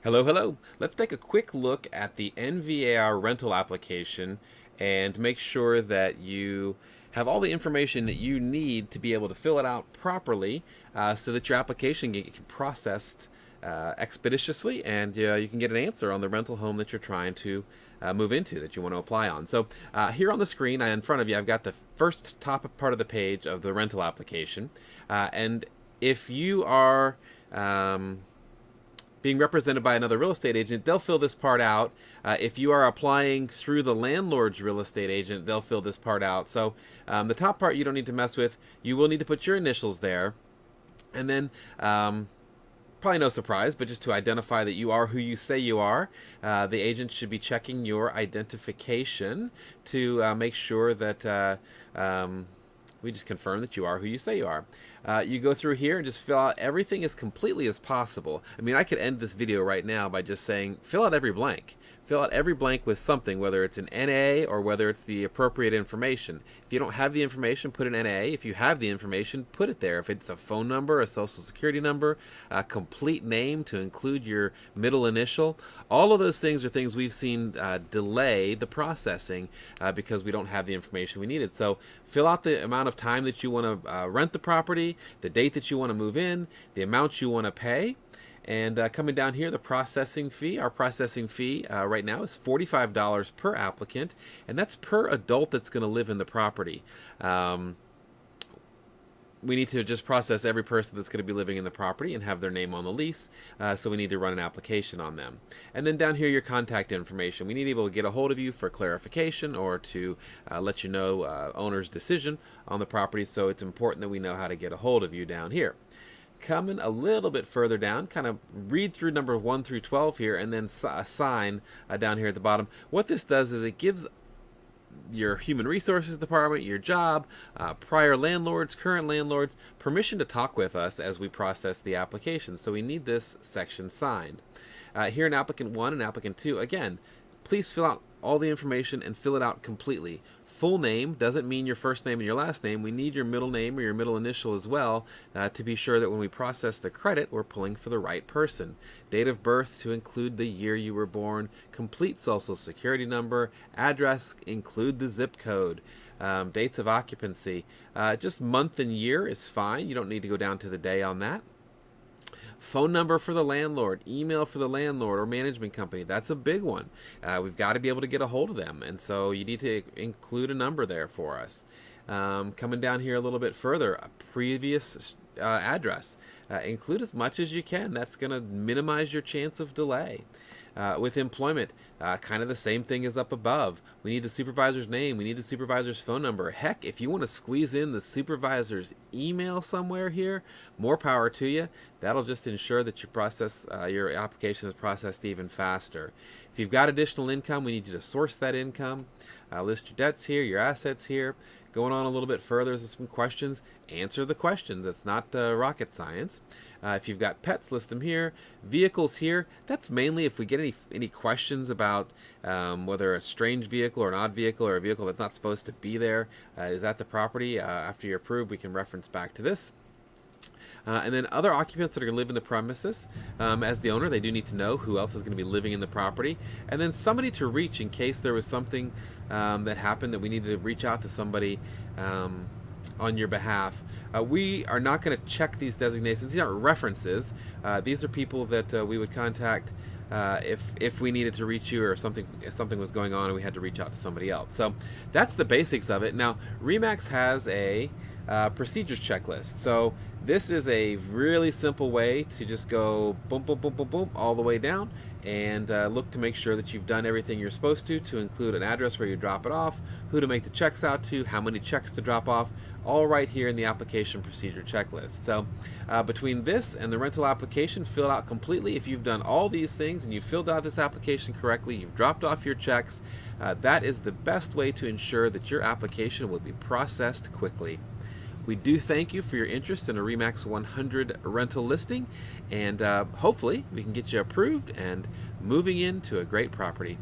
Hello, hello. Let's take a quick look at the NVAR rental application and make sure that you have all the information that you need to be able to fill it out properly so that your application can get processed expeditiously and you can get an answer on the rental home that you're trying to move into, that you want to apply on. So here on the screen in front of you, I've got the first top part of the page of the rental application. And if you are being represented by another real estate agent, they'll fill this part out. If you are applying through the landlord's real estate agent, they'll fill this part out. So the top part you don't need to mess with. You will need to put your initials there. And then probably no surprise, but just to identify that you are who you say you are, the agent should be checking your identification to make sure that we just confirm that you are who you say you are. You go through here and just fill out everything as completely as possible. I mean, I could end this video right now by just saying, fill out every blank. Fill out every blank with something, whether it's an NA or whether it's the appropriate information. If you don't have the information, put an NA. If you have the information, put it there. If it's a phone number, a social security number, a complete name to include your middle initial, all of those things are things we've seen delay the processing because we don't have the information we needed. So fill out the amount of time that you want to rent the property, the date that you want to move in, the amount you want to pay. And coming down here, the processing fee. Our processing fee right now is $45 per applicant, and that's per adult that's going to live in the property. We need to just process every person that's going to be living in the property and have their name on the lease, so we need to run an application on them. And then down here, your contact information. We need to be able to get a hold of you for clarification or to let you know owner's decision on the property, so it's important that we know how to get a hold of you down here. Coming a little bit further down, kind of read through number 1 through 12 here and then assign down here at the bottom. What this does is it gives your human resources department, your job, prior landlords, current landlords, permission to talk with us as we process the application. So we need this section signed. Here in applicant 1 and applicant 2, again, please fill out all the information and fill it out completely. Full name doesn't mean your first name and your last name. We need your middle name or your middle initial as well to be sure that when we process the credit, we're pulling for the right person. Date of birth to include the year you were born, complete social security number, address, include the zip code, dates of occupancy. Just month and year is fine. You don't need to go down to the day on that. Phone number for the landlord, email for the landlord or management company. That's a big one. We've got to be able to get a hold of them, and so you need to include a number there for us. Coming down here a little bit further, a previous address. Include as much as you can. That's going to minimize your chance of delay. With employment, kind of the same thing as up above. We need the supervisor's name. We need the supervisor's phone number. Heck, if you want to squeeze in the supervisor's email somewhere here, more power to you. That'll just ensure that your application is processed even faster. If you've got additional income, we need you to source that income. List your debts here, your assets here. Going on a little bit further, there's some questions. Answer the questions. It's not rocket science. If you've got pets, list them here. Vehicles here. That's mainly if we get any questions about whether a strange vehicle or an odd vehicle or a vehicle that's not supposed to be there is at the property. After you're approved, we can reference back to this. And then other occupants that are going to live in the premises. As the owner, they do need to know who else is going to be living in the property. And then somebody to reach in case there was something that happened that we needed to reach out to somebody on your behalf. We are not going to check these designations. These aren't references. These are people that we would contact if we needed to reach you or if something was going on and we had to reach out to somebody else. So that's the basics of it. Now, REMax has a procedures checklist. So this is a really simple way to just go boom, boom, boom, boom, boom, all the way down and look to make sure that you've done everything you're supposed to include an address where you drop it off, who to make the checks out to, how many checks to drop off, all right here in the application procedure checklist. So between this and the rental application, fill it out completely. If you've done all these things and you filled out this application correctly, you've dropped off your checks, that is the best way to ensure that your application will be processed quickly. We do thank you for your interest in a REMax 100 rental listing, and hopefully we can get you approved and moving into a great property.